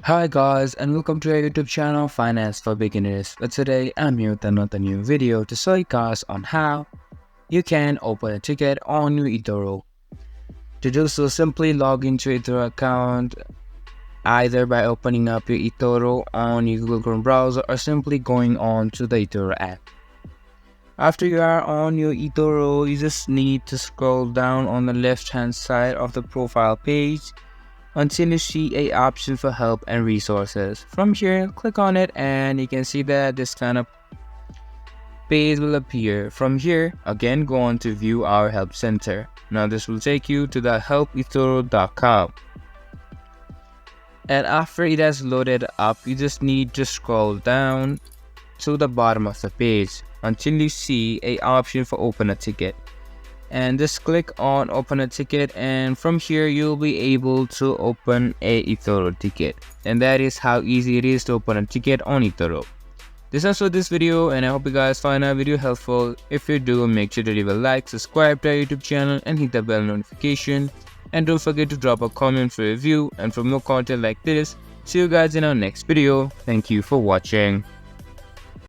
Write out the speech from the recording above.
Hi guys, and welcome to our YouTube channel Finance for Beginners. But today I'm here with another new video to show you guys on how you can open a ticket on your Etoro. To do so, simply log into your Etoro account either by opening up your Etoro on your Google Chrome browser or simply going on to the Etoro app. After you are on your Etoro, you just need to scroll down on the left hand side of the profile page until you see a option for help and resources. From here, click on it and you can see that this kind of page will appear. From here, again go on to view our help center. Now this will take you to the helpetoro.com. And after it has loaded up, you just need to scroll down to the bottom of the page until you see a option for open a ticket. And just click on open a ticket, and from here you'll be able to open a Etoro ticket. And that is how easy it is to open a ticket on Etoro. This is for this video, and I hope you guys find our video helpful. If you do, make sure to leave a like, subscribe to our YouTube channel and hit the bell notification. And don't forget to drop a comment for review and for more content like this. See you guys in our next video. Thank you for watching.